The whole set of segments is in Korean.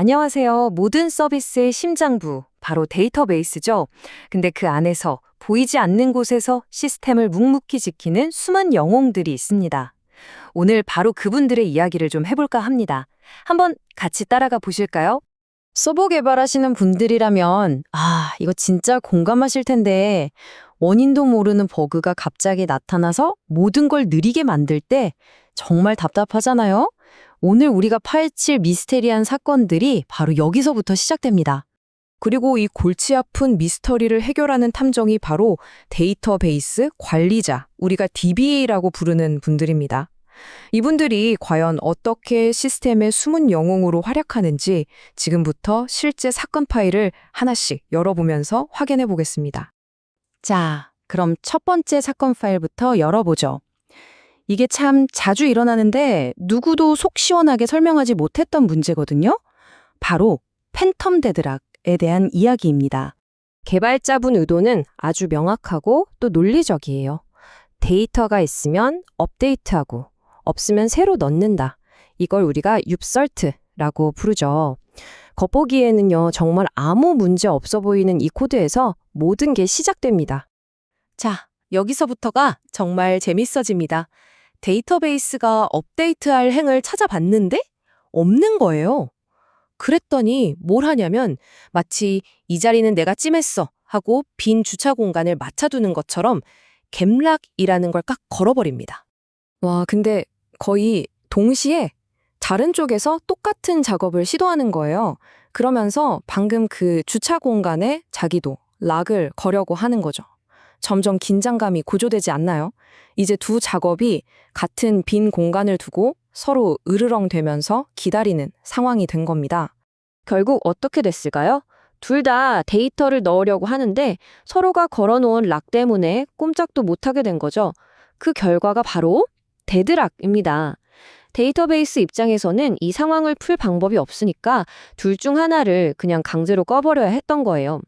안녕하세요. 모든 서비스의 심장부, 바로 데이터베이스죠. 근데 그 안에서 보이지 않는 곳에서 시스템을 묵묵히 지키는 숨은 영웅들이 있습니다. 오늘 바로 그분들의 이야기를 좀 해볼까 합니다. 한번 같이 따라가 보실까요? 서버 개발하시는 분들이라면, 이거 진짜 공감하실 텐데, 원인도 모르는 버그가 갑자기 나타나서 모든 걸 느리게 만들 때 정말 답답하잖아요? 오늘 우리가 파헤칠 미스테리한 사건들이 바로 여기서부터 시작됩니다. 그리고 이 골치 아픈 미스터리를 해결하는 탐정이 바로 데이터베이스 관리자, 우리가 DBA라고 부르는 분들입니다. 이분들이 과연 어떻게 시스템의 숨은 영웅으로 활약하는지 지금부터 실제 사건 파일을 하나씩 열어보면서 확인해 보겠습니다. 자, 그럼 첫 번째 사건 파일부터 열어보죠. 이게 참 자주 일어나는데 누구도 속 시원하게 설명하지 못했던 문제거든요. 바로 팬텀 데드락에 대한 이야기입니다. 개발자분 의도는 아주 명확하고 또 논리적이에요. 데이터가 있으면 업데이트하고 없으면 새로 넣는다. 이걸 우리가 윕설트라고 부르죠. 겉보기에는요, 정말 아무 문제 없어 보이는 이 코드에서 모든 게 시작됩니다. 자, 여기서부터가 정말 재밌어집니다. 데이터베이스가 업데이트할 행을 찾아봤는데 없는 거예요. 그랬더니 뭘 하냐면 마치 이 자리는 내가 찜했어 하고 빈 주차 공간을 맞춰두는 것처럼 겜락이라는 걸 깍 걸어버립니다. 와, 근데 거의 동시에 다른 쪽에서 똑같은 작업을 시도하는 거예요. 그러면서 방금 그 주차 공간에 자기도 락을 거려고 하는 거죠. 점점 긴장감이 고조되지 않나요? 이제 두 작업이 같은 빈 공간을 두고 서로 으르렁대면서 기다리는 상황이 된 겁니다. 결국 어떻게 됐을까요? 둘 다 데이터를 넣으려고 하는데 서로가 걸어놓은 락 때문에 꼼짝도 못하게 된 거죠. 그 결과가 바로 데드락입니다. 데이터베이스 입장에서는 이 상황을 풀 방법이 없으니까 둘 중 하나를 그냥 강제로 꺼버려야 했던 거예요.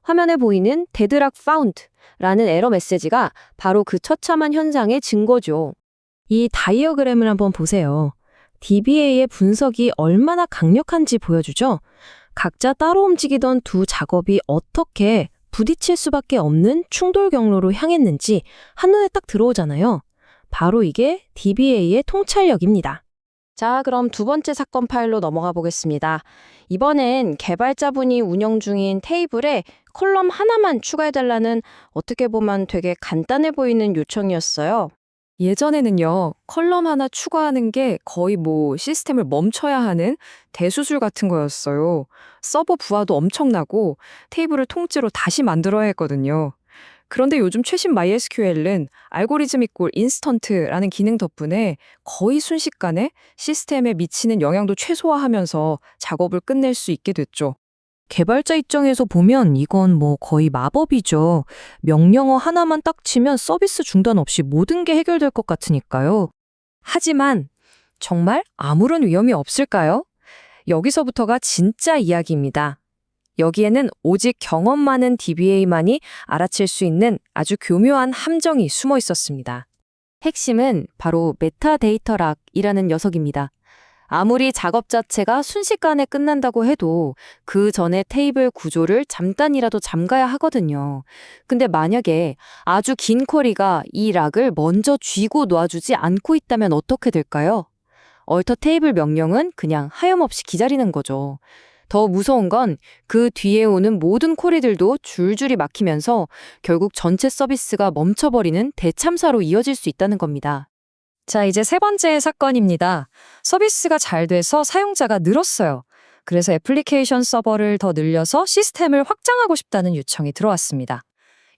화면에 보이는 데드락 파운드라는 에러 메시지가 바로 그 처참한 현상의 증거죠. 이 다이어그램을 한번 보세요. DBA의 분석이 얼마나 강력한지 보여주죠? 각자 따로 움직이던 두 작업이 어떻게 부딪힐 수밖에 없는 충돌 경로로 향했는지 한눈에 딱 들어오잖아요. 바로 이게 DBA의 통찰력입니다. 자, 그럼 두 번째 사건 파일로 넘어가 보겠습니다. 이번엔 개발자분이 운영 중인 테이블에 컬럼 하나만 추가해달라는 어떻게 보면 되게 간단해 보이는 요청이었어요. 예전에는요, 컬럼 하나 추가하는 게 거의 시스템을 멈춰야 하는 대수술 같은 거였어요. 서버 부하도 엄청나고 테이블을 통째로 다시 만들어야 했거든요. 그런데 요즘 최신 MySQL은 알고리즘이 꼴 인스턴트라는 기능 덕분에 거의 순식간에 시스템에 미치는 영향도 최소화하면서 작업을 끝낼 수 있게 됐죠. 개발자 입장에서 보면 이건 거의 마법이죠. 명령어 하나만 딱 치면 서비스 중단 없이 모든 게 해결될 것 같으니까요. 하지만 정말 아무런 위험이 없을까요? 여기서부터가 진짜 이야기입니다. 여기에는 오직 경험 많은 DBA만이 알아챌 수 있는 아주 교묘한 함정이 숨어 있었습니다. 핵심은 바로 메타데이터락이라는 녀석입니다. 아무리 작업 자체가 순식간에 끝난다고 해도 그 전에 테이블 구조를 잠깐이라도 잠가야 하거든요. 근데 만약에 아주 긴 쿼리가 이 락을 먼저 쥐고 놓아주지 않고 있다면 어떻게 될까요? 얼터 테이블 명령은 그냥 하염없이 기다리는 거죠. 더 무서운 건 그 뒤에 오는 모든 쿼리들도 줄줄이 막히면서 결국 전체 서비스가 멈춰버리는 대참사로 이어질 수 있다는 겁니다. 자, 이제 세 번째 사건입니다. 서비스가 잘 돼서 사용자가 늘었어요. 그래서 애플리케이션 서버를 더 늘려서 시스템을 확장하고 싶다는 요청이 들어왔습니다.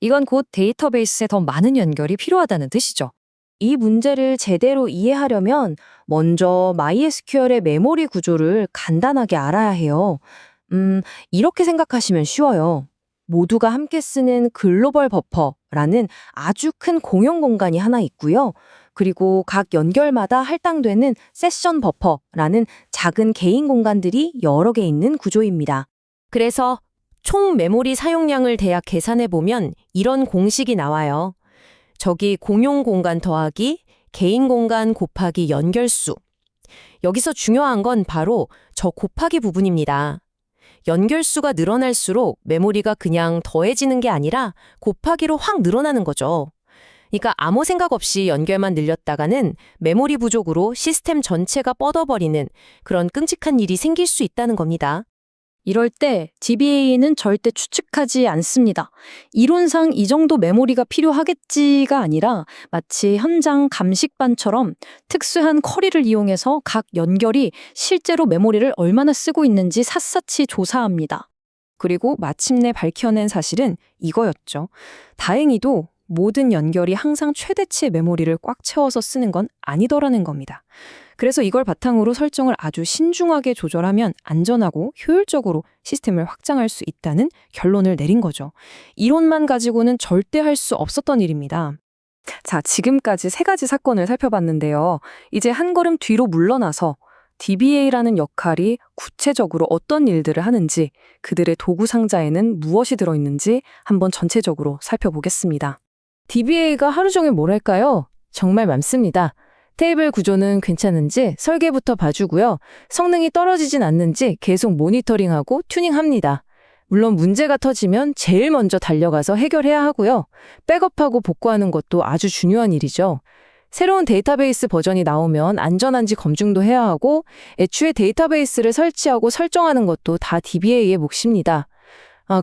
이건 곧 데이터베이스에 더 많은 연결이 필요하다는 뜻이죠. 이 문제를 제대로 이해하려면 먼저 MySQL의 메모리 구조를 간단하게 알아야 해요. 이렇게 생각하시면 쉬워요. 모두가 함께 쓰는 글로벌 버퍼라는 아주 큰 공용 공간이 하나 있고요. 그리고 각 연결마다 할당되는 세션 버퍼라는 작은 개인 공간들이 여러 개 있는 구조입니다. 그래서 총 메모리 사용량을 대략 계산해보면 이런 공식이 나와요. 저기 공용 공간 더하기 개인 공간 곱하기 연결수. 여기서 중요한 건 바로 저 곱하기 부분입니다. 연결수가 늘어날수록 메모리가 그냥 더해지는 게 아니라 곱하기로 확 늘어나는 거죠. 그러니까 아무 생각 없이 연결만 늘렸다가는 메모리 부족으로 시스템 전체가 뻗어버리는 그런 끔찍한 일이 생길 수 있다는 겁니다. 이럴 때 DBA는 절대 추측하지 않습니다. 이론상 이 정도 메모리가 필요하겠지가 아니라 마치 현장 감식반처럼 특수한 커리를 이용해서 각 연결이 실제로 메모리를 얼마나 쓰고 있는지 샅샅이 조사합니다. 그리고 마침내 밝혀낸 사실은 이거였죠. 다행히도 모든 연결이 항상 최대치의 메모리를 꽉 채워서 쓰는 건 아니더라는 겁니다. 그래서 이걸 바탕으로 설정을 아주 신중하게 조절하면 안전하고 효율적으로 시스템을 확장할 수 있다는 결론을 내린 거죠. 이론만 가지고는 절대 할 수 없었던 일입니다. 자, 지금까지 3가지 사건을 살펴봤는데요. 이제 한 걸음 뒤로 물러나서 DBA라는 역할이 구체적으로 어떤 일들을 하는지, 그들의 도구 상자에는 무엇이 들어있는지 한번 전체적으로 살펴보겠습니다. DBA가 하루 종일 뭘 할까요? 정말 많습니다. 테이블 구조는 괜찮은지 설계부터 봐주고요. 성능이 떨어지진 않는지 계속 모니터링하고 튜닝합니다. 물론 문제가 터지면 제일 먼저 달려가서 해결해야 하고요. 백업하고 복구하는 것도 아주 중요한 일이죠. 새로운 데이터베이스 버전이 나오면 안전한지 검증도 해야 하고 애초에 데이터베이스를 설치하고 설정하는 것도 다 DBA의 몫입니다.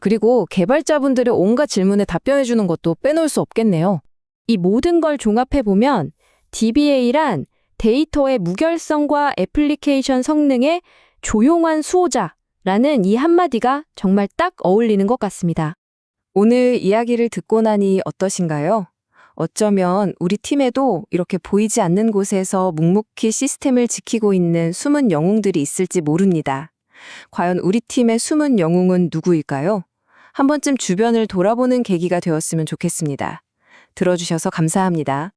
그리고 개발자분들의 온갖 질문에 답변해주는 것도 빼놓을 수 없겠네요. 이 모든 걸 종합해보면 DBA란 데이터의 무결성과 애플리케이션 성능의 조용한 수호자라는 이 한마디가 정말 딱 어울리는 것 같습니다. 오늘 이야기를 듣고 나니 어떠신가요? 어쩌면 우리 팀에도 이렇게 보이지 않는 곳에서 묵묵히 시스템을 지키고 있는 숨은 영웅들이 있을지 모릅니다. 과연 우리 팀의 숨은 영웅은 누구일까요? 한 번쯤 주변을 돌아보는 계기가 되었으면 좋겠습니다. 들어주셔서 감사합니다.